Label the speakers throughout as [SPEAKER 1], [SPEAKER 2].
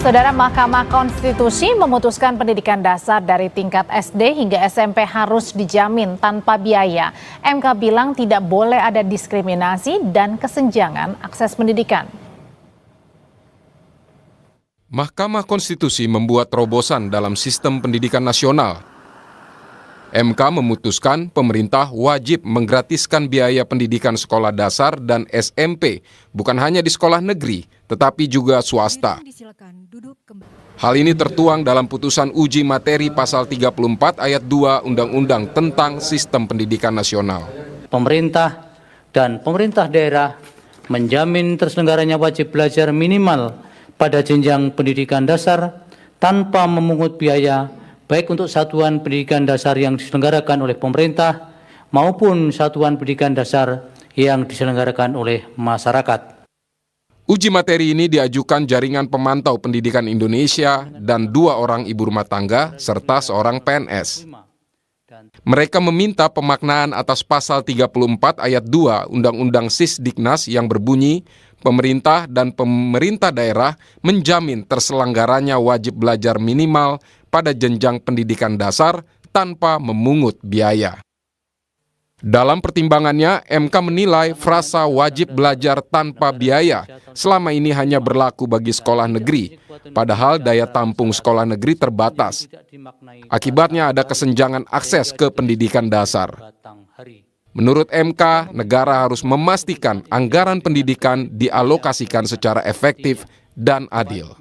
[SPEAKER 1] Saudara, Mahkamah Konstitusi memutuskan pendidikan dasar dari tingkat SD hingga SMP harus dijamin tanpa biaya. MK bilang tidak boleh ada diskriminasi dan kesenjangan akses pendidikan.
[SPEAKER 2] Mahkamah Konstitusi membuat terobosan dalam sistem pendidikan nasional. MK memutuskan pemerintah wajib menggratiskan biaya pendidikan sekolah dasar dan SMP, bukan hanya di sekolah negeri, tetapi juga swasta. Hal ini tertuang dalam putusan uji materi pasal 34 ayat 2 Undang-Undang tentang Sistem Pendidikan Nasional.
[SPEAKER 3] Pemerintah dan pemerintah daerah menjamin terselenggaranya wajib belajar minimal pada jenjang pendidikan dasar tanpa memungut biaya, baik untuk satuan pendidikan dasar yang diselenggarakan oleh pemerintah maupun satuan pendidikan dasar yang diselenggarakan oleh masyarakat.
[SPEAKER 2] Uji materi ini diajukan Jaringan Pemantau Pendidikan Indonesia dan 2 orang ibu rumah tangga serta seorang PNS. Mereka meminta pemaknaan atas pasal 34 ayat 2 Undang-Undang Sisdiknas yang berbunyi, pemerintah dan pemerintah daerah menjamin terselenggaranya wajib belajar minimal pada jenjang pendidikan dasar tanpa memungut biaya. Dalam pertimbangannya, MK menilai frasa wajib belajar tanpa biaya selama ini hanya berlaku bagi sekolah negeri, padahal daya tampung sekolah negeri terbatas. Akibatnya ada kesenjangan akses ke pendidikan dasar. Menurut MK, negara harus memastikan anggaran pendidikan dialokasikan secara efektif dan adil.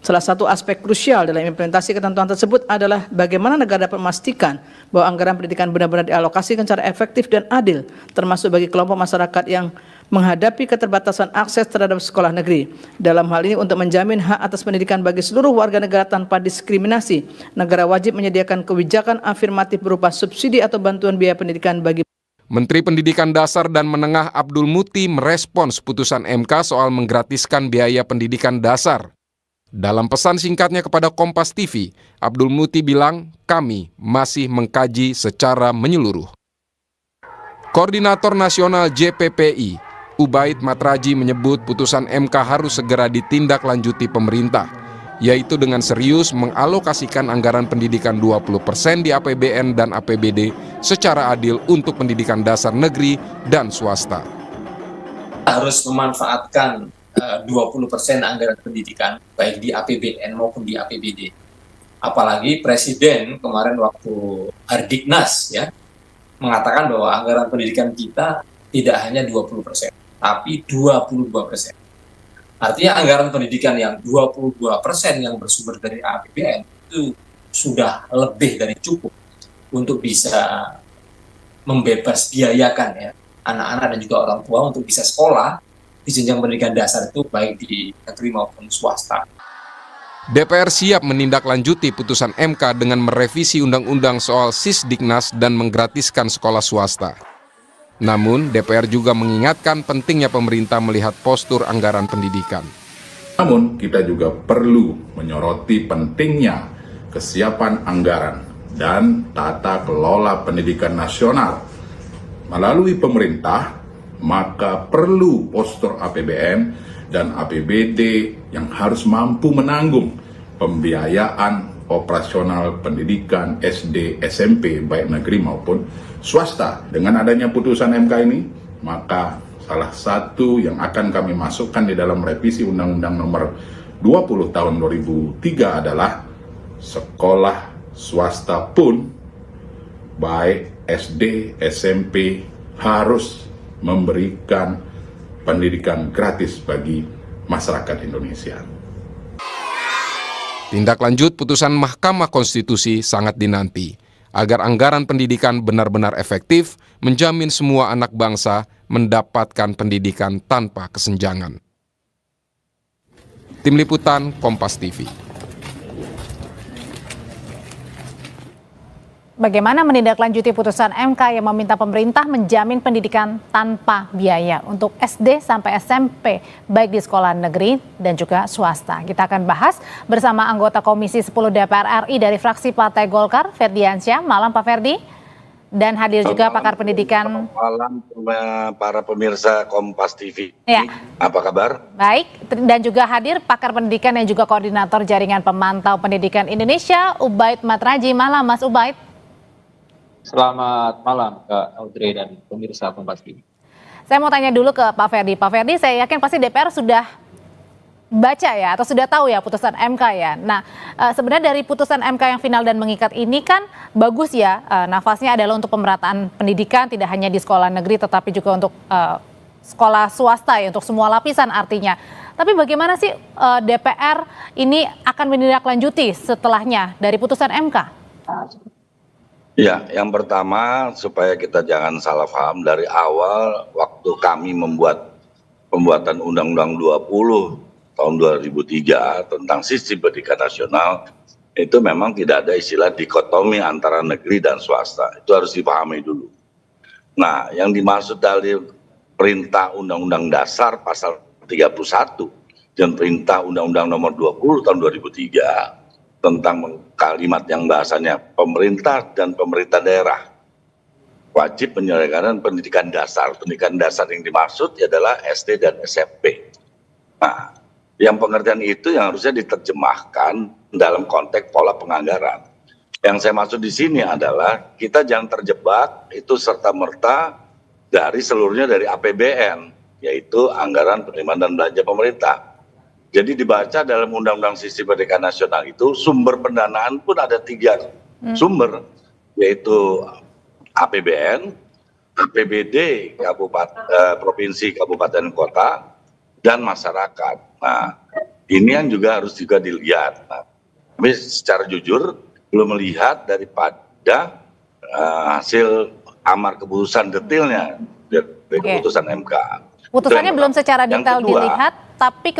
[SPEAKER 4] Salah satu aspek krusial dalam implementasi ketentuan tersebut adalah bagaimana negara dapat memastikan bahwa anggaran pendidikan benar-benar dialokasikan secara efektif dan adil, termasuk bagi kelompok masyarakat yang menghadapi keterbatasan akses terhadap sekolah negeri. Dalam hal ini, untuk menjamin hak atas pendidikan bagi seluruh warga negara tanpa diskriminasi, negara wajib menyediakan kebijakan afirmatif berupa subsidi atau bantuan biaya pendidikan bagi
[SPEAKER 2] Menteri Pendidikan Dasar dan Menengah Abdul Muti merespons putusan MK soal menggratiskan biaya pendidikan dasar. Dalam pesan singkatnya kepada Kompas TV, Abdul Muti bilang, kami masih mengkaji secara menyeluruh. Koordinator Nasional JPPI, Ubaid Matraji menyebut putusan MK harus segera ditindaklanjuti pemerintah, yaitu dengan serius mengalokasikan anggaran pendidikan 20% di APBN dan APBD secara adil untuk pendidikan dasar negeri dan swasta.
[SPEAKER 5] Harus memanfaatkan 20% anggaran pendidikan, baik di APBN maupun di APBD. Apalagi Presiden kemarin waktu Hardiknas mengatakan bahwa anggaran pendidikan kita tidak hanya 20%, tapi 22%. Artinya anggaran pendidikan yang 22% yang bersumber dari APBN itu sudah lebih dari cukup untuk bisa membebas biayakan anak-anak dan juga orang tua untuk bisa sekolah di jenjang pendidikan dasar itu baik di negeri maupun swasta.
[SPEAKER 2] DPR siap menindaklanjuti putusan MK dengan merevisi undang-undang soal Sisdiknas dan menggratiskan sekolah swasta. Namun, DPR juga mengingatkan pentingnya pemerintah melihat postur anggaran pendidikan.
[SPEAKER 6] Namun, kita juga perlu menyoroti pentingnya kesiapan anggaran dan tata kelola pendidikan nasional melalui pemerintah. Maka perlu postur APBN dan APBD yang harus mampu menanggung pembiayaan operasional pendidikan SD, SMP, baik negeri maupun swasta. Dengan adanya putusan MK ini, maka salah satu yang akan kami masukkan di dalam revisi Undang-Undang Nomor 20 Tahun 2003 adalah sekolah swasta pun, baik SD, SMP, harus memberikan pendidikan gratis bagi masyarakat Indonesia.
[SPEAKER 2] Tindak lanjut putusan Mahkamah Konstitusi sangat dinanti, agar anggaran pendidikan benar-benar efektif menjamin semua anak bangsa mendapatkan pendidikan tanpa kesenjangan. Tim Liputan Kompas TV.
[SPEAKER 1] Bagaimana menindaklanjuti putusan MK yang meminta pemerintah menjamin pendidikan tanpa biaya untuk SD sampai SMP, baik di sekolah negeri dan juga swasta. Kita akan bahas bersama anggota Komisi 10 DPR RI dari fraksi Partai Golkar, Ferdiansyah. Malam Pak Ferdi. Dan hadir juga pakar pendidikan.
[SPEAKER 7] Selamat malam para pemirsa Kompas TV.
[SPEAKER 1] Ya.
[SPEAKER 7] Apa kabar?
[SPEAKER 1] Baik, dan juga hadir pakar pendidikan yang juga koordinator Jaringan Pemantau Pendidikan Indonesia, Ubaid Matraji. Malam, Mas Ubaid.
[SPEAKER 8] Selamat malam, Kak Audrey dan pemirsa Kompas TV.
[SPEAKER 1] Saya mau tanya dulu ke Pak Ferdi. Pak Ferdi, saya yakin pasti DPR sudah baca ya, atau sudah tahu ya putusan MK ya. Nah, sebenarnya dari putusan MK yang final dan mengikat ini kan bagus ya, nafasnya adalah untuk pemerataan pendidikan, tidak hanya di sekolah negeri tetapi juga untuk sekolah swasta ya, untuk semua lapisan artinya. Tapi bagaimana sih DPR ini akan menindaklanjuti setelahnya dari putusan MK?
[SPEAKER 7] Ya, yang pertama supaya kita jangan salah paham, dari awal waktu kami pembuatan Undang-Undang 20 tahun 2003 tentang sistem pendidikan nasional, itu memang tidak ada istilah dikotomi antara negeri dan swasta. Itu harus dipahami dulu. Nah, yang dimaksud dari perintah Undang-Undang Dasar pasal 31 dan perintah Undang-Undang nomor 20 tahun 2003 tentang kalimat yang bahasanya pemerintah dan pemerintah daerah wajib menyelenggarakan pendidikan dasar. Pendidikan dasar yang dimaksud adalah SD dan SMP. Nah, yang pengertian itu yang harusnya diterjemahkan dalam konteks pola penganggaran. Yang saya maksud di sini adalah kita jangan terjebak itu serta-merta dari seluruhnya dari APBN, yaitu anggaran penerimaan dan belanja pemerintah. Jadi dibaca dalam Undang-Undang Sistem Pendidikan Nasional itu sumber pendanaan pun ada 3 sumber, yaitu APBN, APBD provinsi, kabupaten, kota, dan masyarakat. Nah, ini yang juga harus dilihat. Nah, tapi secara jujur belum melihat daripada hasil amar keputusan detailnya dari keputusan MK.
[SPEAKER 1] Putusannya belum secara detail dilihat, tapi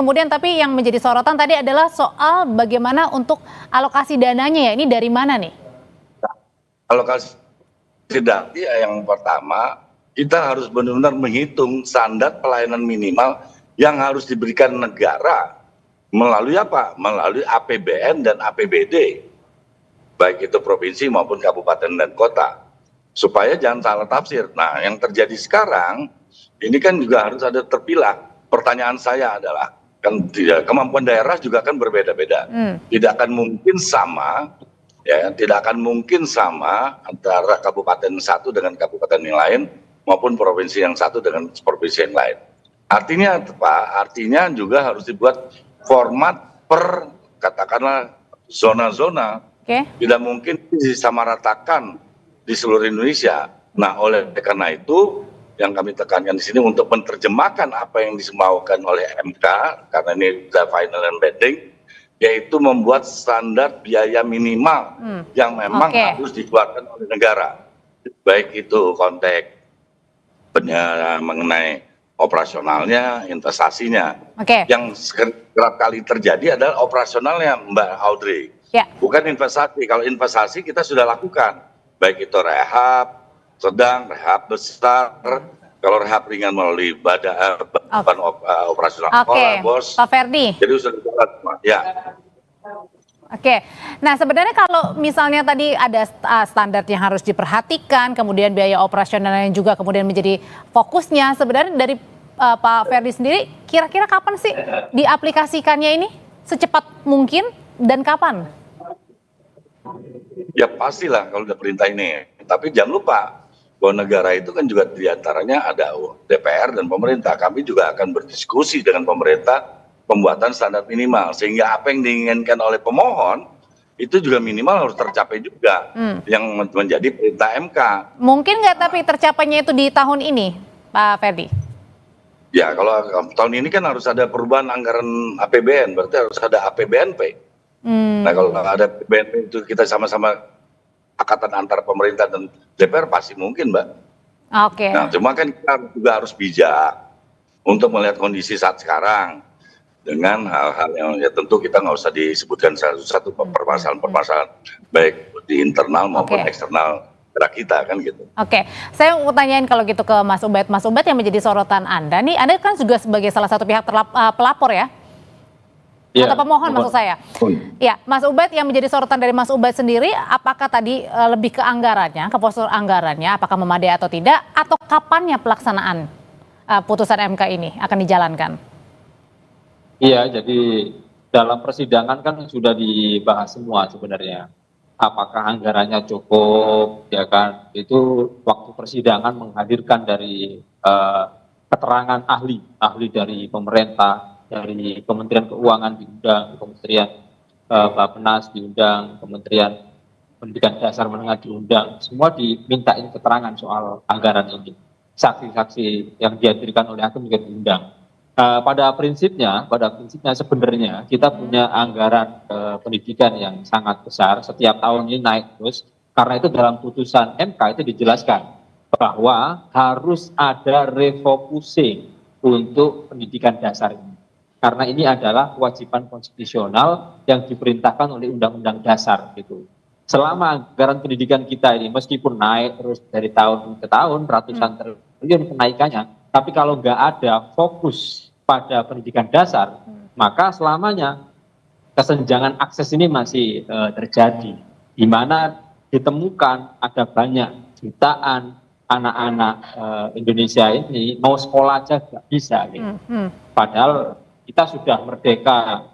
[SPEAKER 1] yang menjadi sorotan tadi adalah soal bagaimana untuk alokasi dananya ya. Ini dari mana nih?
[SPEAKER 7] Alokasi dana yang pertama, kita harus benar-benar menghitung standar pelayanan minimal yang harus diberikan negara melalui apa? Melalui APBN dan APBD, baik itu provinsi maupun kabupaten dan kota, supaya jangan salah tafsir. Nah, yang terjadi sekarang ini kan juga harus ada terpilah. Pertanyaan saya adalah, kan kemampuan daerah juga kan berbeda-beda, tidak akan mungkin sama, ya, tidak akan mungkin sama antara kabupaten satu dengan kabupaten yang lain maupun provinsi yang satu dengan provinsi yang lain. Artinya apa? Artinya juga harus dibuat format per katakanlah zona-zona. Tidak mungkin disamaratakan di seluruh Indonesia. Nah, oleh karena itu yang kami tekankan di sini untuk menerjemahkan apa yang disemaukan oleh MK, karena ini sudah final and binding, yaitu membuat standar biaya minimal yang memang harus dikeluarkan oleh negara. Baik itu konteks mengenai operasionalnya, investasinya. Yang kerap kali terjadi adalah operasionalnya, Mbak Audrey. Bukan investasi. Kalau investasi kita sudah lakukan, baik itu rehab sedang, rehab besar. Kalau rehab ringan melalui badan operasional sekolah, bos.
[SPEAKER 1] Pak Ferdi.
[SPEAKER 7] Jadi sudah jalan semua. Ya.
[SPEAKER 1] Nah sebenarnya kalau misalnya tadi ada standar yang harus diperhatikan, kemudian biaya operasional yang juga kemudian menjadi fokusnya, sebenarnya dari Pak Ferdi sendiri, kira-kira kapan sih diaplikasikannya ini? Secepat mungkin dan kapan?
[SPEAKER 7] Ya pastilah kalau udah perintah ini. Tapi jangan lupa bahwa negara itu kan juga diantaranya ada DPR dan pemerintah. Kami juga akan berdiskusi dengan pemerintah pembuatan standar minimal, sehingga apa yang diinginkan oleh pemohon itu juga minimal harus tercapai juga, yang menjadi perintah MK.
[SPEAKER 1] Mungkin nggak tapi tercapainya itu di tahun ini, Pak Ferdi?
[SPEAKER 7] Ya, kalau tahun ini kan harus ada perubahan anggaran APBN, berarti harus ada APBNP. Nah, kalau ada APBNP itu kita sama-sama akatan antara pemerintah dan DPR pasti mungkin, Mbak. Nah, cuma kan kita juga harus bijak untuk melihat kondisi saat sekarang. Dengan hal-hal yang ya tentu kita nggak usah disebutkan satu-satu permasalahan baik di internal maupun eksternal kita kan gitu.
[SPEAKER 1] Saya mau tanyain kalau gitu ke Mas Ubaid. Mas Ubaid, yang menjadi sorotan Anda nih, Anda kan juga sebagai salah satu pihak pelapor ya. Atau pemohon maksud saya. Ya, Mas Ubed, yang menjadi sorotan dari Mas Ubed sendiri, apakah tadi lebih ke anggarannya, ke postur anggarannya, apakah memadai atau tidak, atau kapannya pelaksanaan putusan MK ini akan dijalankan?
[SPEAKER 8] Iya, jadi dalam persidangan kan sudah dibahas semua sebenarnya. Apakah anggarannya cukup, ya kan? Itu waktu persidangan menghadirkan dari keterangan ahli dari pemerintah, dari Kementerian Keuangan diundang, Kementerian Bappenas diundang, Kementerian Pendidikan Dasar Menengah diundang, semua dimintain keterangan soal anggaran ini. Saksi-saksi yang dihadirkan oleh hakim juga diundang. Pada prinsipnya sebenarnya kita punya anggaran pendidikan yang sangat besar, setiap tahun ini naik terus, karena itu dalam putusan MK itu dijelaskan bahwa harus ada refocusing untuk pendidikan dasar ini. Karena ini adalah kewajiban konstitusional yang diperintahkan oleh Undang-Undang Dasar gitu. Selama anggaran pendidikan kita ini meskipun naik terus dari tahun ke tahun ratusan triliun kenaikannya, tapi kalau nggak ada fokus pada pendidikan dasar, maka selamanya kesenjangan akses ini masih terjadi, di mana ditemukan ada banyak jutaan anak-anak Indonesia ini mau sekolah aja nggak bisa, gitu. Padahal kita sudah merdeka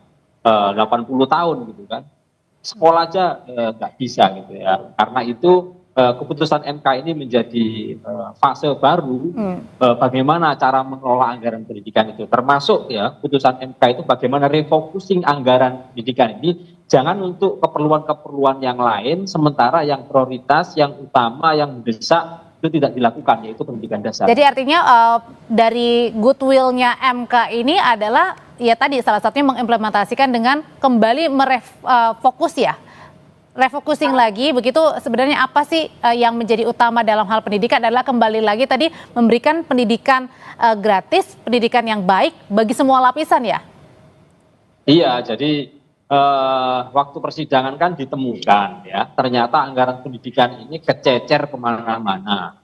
[SPEAKER 8] 80 tahun gitu kan, sekolah aja nggak bisa gitu ya. Karena itu keputusan MK ini menjadi fase baru bagaimana cara mengelola anggaran pendidikan itu, termasuk ya putusan MK itu bagaimana refocusing anggaran pendidikan ini jangan untuk keperluan-keperluan yang lain, sementara yang prioritas, yang utama, yang mendesak itu tidak dilakukan, yaitu pendidikan dasar.
[SPEAKER 1] Jadi artinya dari goodwill-nya MK ini adalah ya tadi salah satunya mengimplementasikan dengan kembali fokus ya, refocusing lagi begitu. Sebenarnya apa sih yang menjadi utama dalam hal pendidikan adalah kembali lagi tadi memberikan pendidikan gratis, pendidikan yang baik bagi semua lapisan ya? Iya,
[SPEAKER 8] jadi waktu persidangan kan ditemukan ya, ternyata anggaran pendidikan ini kececer kemana-mana,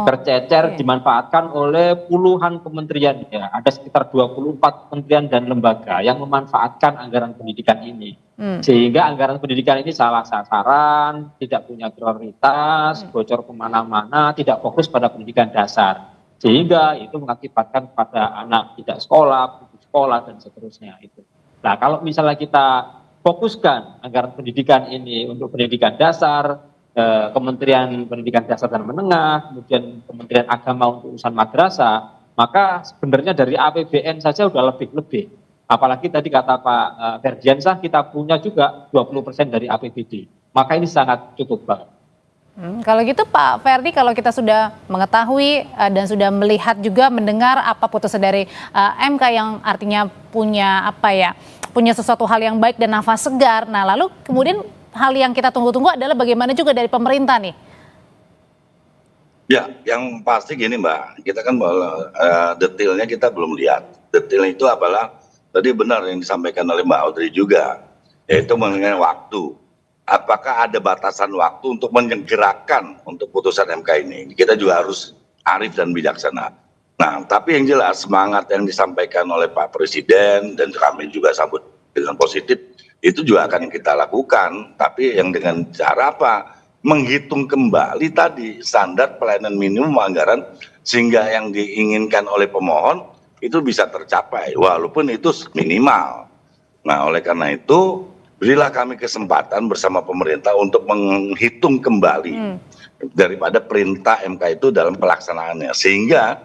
[SPEAKER 8] tercecer dimanfaatkan oleh puluhan kementerian ya, ada sekitar 24 kementerian dan lembaga yang memanfaatkan anggaran pendidikan ini, sehingga anggaran pendidikan ini salah sasaran, tidak punya prioritas, bocor kemana-mana, tidak fokus pada pendidikan dasar, sehingga itu mengakibatkan pada anak tidak sekolah, putus sekolah dan seterusnya itu. Nah, kalau misalnya kita fokuskan anggaran pendidikan ini untuk pendidikan dasar, Kementerian Pendidikan Dasar dan Menengah, kemudian Kementerian Agama untuk urusan madrasah, maka sebenarnya dari APBN saja sudah lebih-lebih. Apalagi tadi kata Pak Ferdiansah, kita punya juga 20% dari APBD. Maka ini sangat cukup banget.
[SPEAKER 1] Kalau gitu Pak Ferdi, kalau kita sudah mengetahui dan sudah melihat juga mendengar apa putusan dari MK yang artinya punya punya sesuatu hal yang baik dan nafas segar. Nah lalu kemudian hal yang kita tunggu-tunggu adalah bagaimana juga dari pemerintah nih?
[SPEAKER 7] Ya, yang pasti gini Mbak, kita kan detailnya kita belum lihat. Detail itu adalah tadi benar yang disampaikan oleh Mbak Audrey juga, yaitu mengenai waktu. Apakah ada batasan waktu untuk menyegerakan untuk putusan MK ini? Kita juga harus arif dan bijaksana. Nah, tapi yang jelas semangat yang disampaikan oleh Pak Presiden dan kami juga sambut dengan positif, itu juga akan kita lakukan. Tapi yang dengan cara apa? Menghitung kembali tadi standar pelayanan minimum anggaran sehingga yang diinginkan oleh pemohon itu bisa tercapai, walaupun itu minimal. Nah, oleh karena itu berilah kami kesempatan bersama pemerintah untuk menghitung kembali daripada perintah MK itu dalam pelaksanaannya, sehingga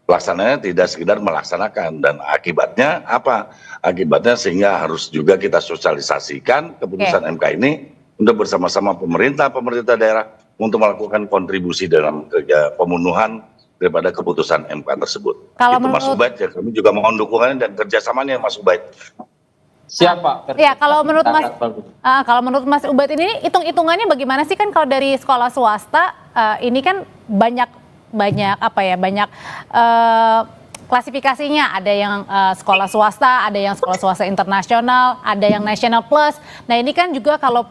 [SPEAKER 7] pelaksanaannya tidak sekedar melaksanakan, dan akibatnya apa? Akibatnya sehingga harus juga kita sosialisasikan keputusan MK ini untuk bersama-sama pemerintah daerah untuk melakukan kontribusi dalam kerja pemenuhan daripada keputusan MK tersebut.
[SPEAKER 1] Kalau
[SPEAKER 7] itu Mas Ubaid, ya kami juga mohon dukungannya dan kerjasamanya Mas Ubaid.
[SPEAKER 8] Siapa?
[SPEAKER 1] Ya, kalau menurut Mas Ubaid ini hitung-hitungannya bagaimana sih? Kan kalau dari sekolah swasta ini kan banyak klasifikasinya, ada yang sekolah swasta, ada yang sekolah swasta internasional, ada yang national plus. Nah ini kan juga kalau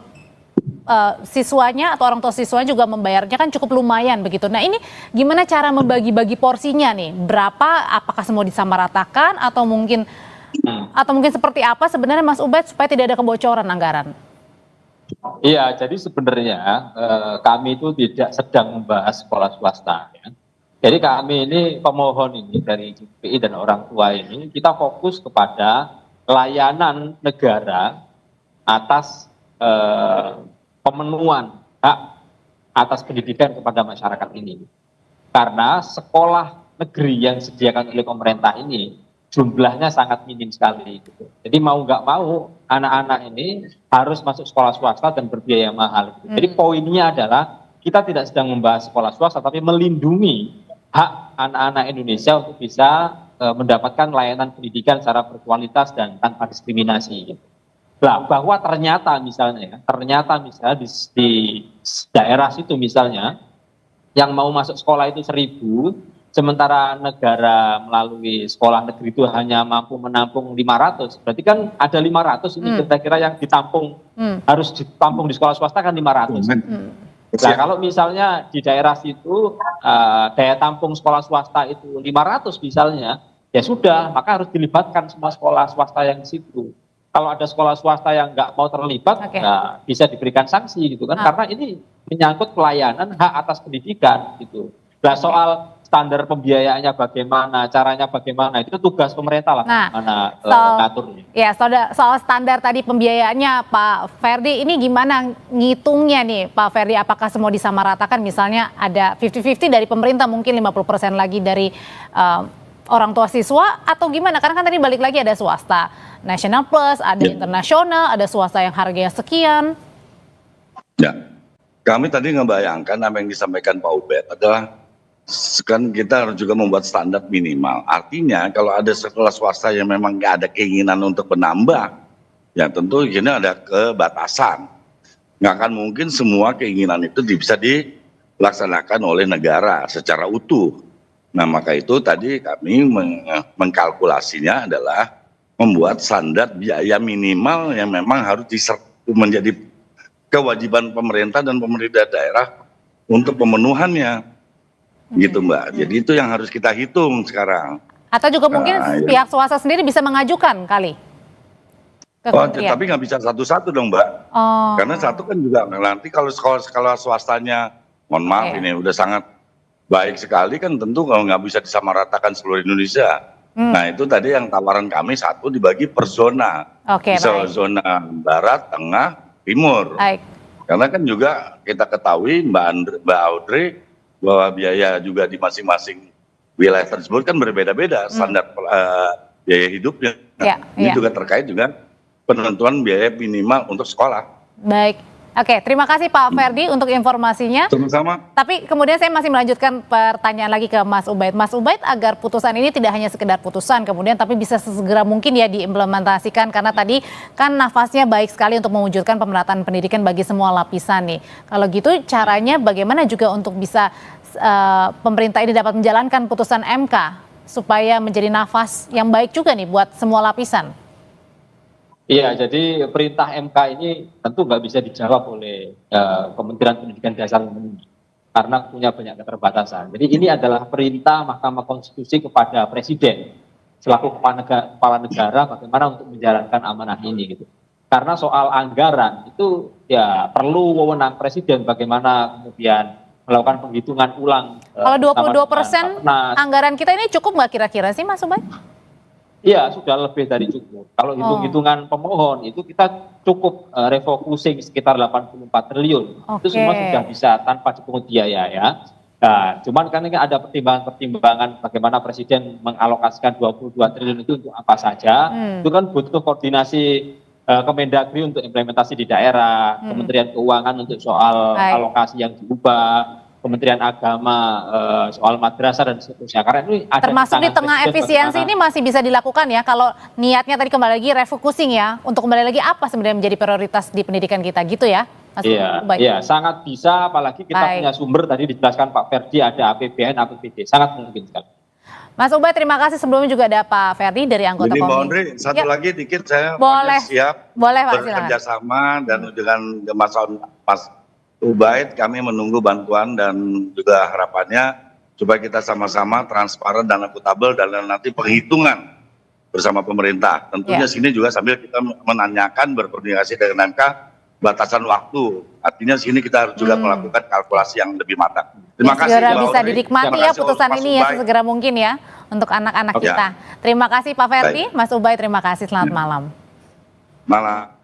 [SPEAKER 1] siswanya atau orang tua siswanya juga membayarnya kan cukup lumayan begitu. Nah ini gimana cara membagi-bagi porsinya nih? Berapa? Apakah semua disamaratakan atau mungkin Atau mungkin seperti apa sebenarnya Mas Ubaid supaya tidak ada kebocoran anggaran?
[SPEAKER 8] Iya, jadi sebenarnya kami itu tidak sedang membahas sekolah swasta. Ya. Jadi kami ini pemohon ini dari GPI dan orang tua ini kita fokus kepada layanan negara atas pemenuhan hak atas pendidikan kepada masyarakat ini. Karena sekolah negeri yang disediakan oleh pemerintah ini jumlahnya sangat minim sekali. Gitu. Jadi mau nggak mau anak-anak ini harus masuk sekolah swasta dan berbiaya mahal. Gitu. Jadi poinnya adalah kita tidak sedang membahas sekolah swasta tapi melindungi hak anak-anak Indonesia untuk bisa mendapatkan layanan pendidikan secara berkualitas dan tanpa diskriminasi. Gitu. Nah, bahwa ternyata misalnya di daerah situ misalnya yang mau masuk sekolah itu 1.000, sementara negara melalui sekolah negeri itu hanya mampu menampung 500, berarti kan ada 500 ini kira-kira yang ditampung harus ditampung di sekolah swasta kan 500. Nah, kalau misalnya di daerah situ daya tampung sekolah swasta itu 500 misalnya, ya sudah, maka harus dilibatkan semua sekolah swasta yang di situ. Kalau ada sekolah swasta yang nggak mau terlibat, nah, bisa diberikan sanksi gitu kan, karena ini menyangkut pelayanan hak atas pendidikan gitu. Nah, soal standar pembiayaannya bagaimana, caranya bagaimana, itu tugas pemerintah lah, ngaturnya.
[SPEAKER 1] Ya, soal standar tadi pembiayaannya Pak Ferdi, ini gimana ngitungnya nih Pak Ferdi, apakah semua disamaratakan, misalnya ada 50-50 dari pemerintah, mungkin 50% lagi dari orang tua siswa, atau gimana? Karena kan tadi balik lagi ada swasta national plus, ada internasional, ada swasta yang harganya sekian.
[SPEAKER 7] Ya, kami tadi ngebayangkan apa yang disampaikan Pak Ubed adalah kan kita harus juga membuat standar minimal. Artinya kalau ada sekolah swasta yang memang nggak ada keinginan untuk menambah, ya tentu ini ada kebatasan. Nggak akan mungkin semua keinginan itu bisa dilaksanakan oleh negara secara utuh. Nah, maka itu tadi kami mengkalkulasinya adalah membuat standar biaya minimal yang memang harus menjadi kewajiban pemerintah dan pemerintah daerah untuk pemenuhannya. Gitu Mbak, jadi itu yang harus kita hitung sekarang.
[SPEAKER 1] Atau juga mungkin pihak swasta sendiri bisa mengajukan kali?
[SPEAKER 7] Tapi nggak bisa satu-satu dong Mbak. Karena satu kan juga nanti kalau sekolah swastanya, mohon maaf ini udah sangat baik sekali kan tentu kalau nggak bisa disamaratakan seluruh Indonesia. Nah itu tadi yang tawaran kami satu dibagi per zona. Bisa zona barat, tengah, timur. Karena kan juga kita ketahui Mbak Audrey, bahwa biaya juga di masing-masing wilayah tersebut kan berbeda-beda standar biaya hidupnya. Ini juga terkait dengan penentuan biaya minimal untuk sekolah.
[SPEAKER 1] Baik, oke, terima kasih Pak Ferdi untuk informasinya.
[SPEAKER 7] Sama-sama.
[SPEAKER 1] Tapi kemudian saya masih melanjutkan pertanyaan lagi ke Mas Ubaid. Mas Ubaid, agar putusan ini tidak hanya sekedar putusan kemudian tapi bisa sesegera mungkin ya diimplementasikan, karena tadi kan nafasnya baik sekali untuk mewujudkan pemerataan pendidikan bagi semua lapisan nih. Kalau gitu caranya bagaimana juga untuk bisa pemerintah ini dapat menjalankan putusan MK supaya menjadi nafas yang baik juga nih buat semua lapisan?
[SPEAKER 8] Iya, jadi perintah MK ini tentu nggak bisa dijawab oleh Kementerian Pendidikan Dasar karena punya banyak keterbatasan. Jadi ini adalah perintah Mahkamah Konstitusi kepada Presiden selaku kepala negara bagaimana untuk menjalankan amanah ini gitu. Karena soal anggaran itu ya perlu wewenang Presiden bagaimana kemudian melakukan penghitungan ulang.
[SPEAKER 1] Kalau 22% anggaran kita ini cukup nggak kira-kira sih Mas Ubaid?
[SPEAKER 8] Iya, sudah lebih dari cukup. Kalau hitung-hitungan pemohon itu kita cukup refocusing sekitar 84 triliun. Itu semua sudah bisa tanpa dipungut biaya ya. Nah, cuman kan ini ada pertimbangan-pertimbangan bagaimana Presiden mengalokasikan 22 triliun itu untuk apa saja. Itu kan butuh koordinasi Kemendagri untuk implementasi di daerah, Kementerian Keuangan untuk soal alokasi yang diubah, Kementerian Agama soal madrasah dan seterusnya. Karena ini ada
[SPEAKER 1] termasuk di tengah efisiensi ini masih bisa dilakukan ya kalau niatnya tadi kembali lagi refocusing ya, untuk kembali lagi apa sebenarnya menjadi prioritas di pendidikan kita gitu ya.
[SPEAKER 8] Iya, sangat bisa, apalagi kita punya sumber tadi dijelaskan Pak Ferdi, ada APBN, APBD, sangat mungkin sekali.
[SPEAKER 1] Mas Ubaid, terima kasih. Sebelumnya juga ada Pak Ferdi dari anggota
[SPEAKER 7] komisi. Mbak Andri, satu lagi dikit saya siap bekerja sama dan dengan Mas Ubaid kami menunggu bantuan dan juga harapannya supaya kita sama-sama transparan dan akuntabel dalam nanti penghitungan bersama pemerintah. Tentunya sini juga sambil kita menanyakan, berkoordinasi dengan MK batasan waktu. Artinya sini kita harus juga melakukan kalkulasi yang lebih matang. Terima kasih.
[SPEAKER 1] Segera bisa dinikmati ya putusan ini ya sesegera mungkin ya untuk anak-anak kita. Terima kasih Pak Ferdi, Mas Ubay terima kasih, selamat malam.
[SPEAKER 7] Malam.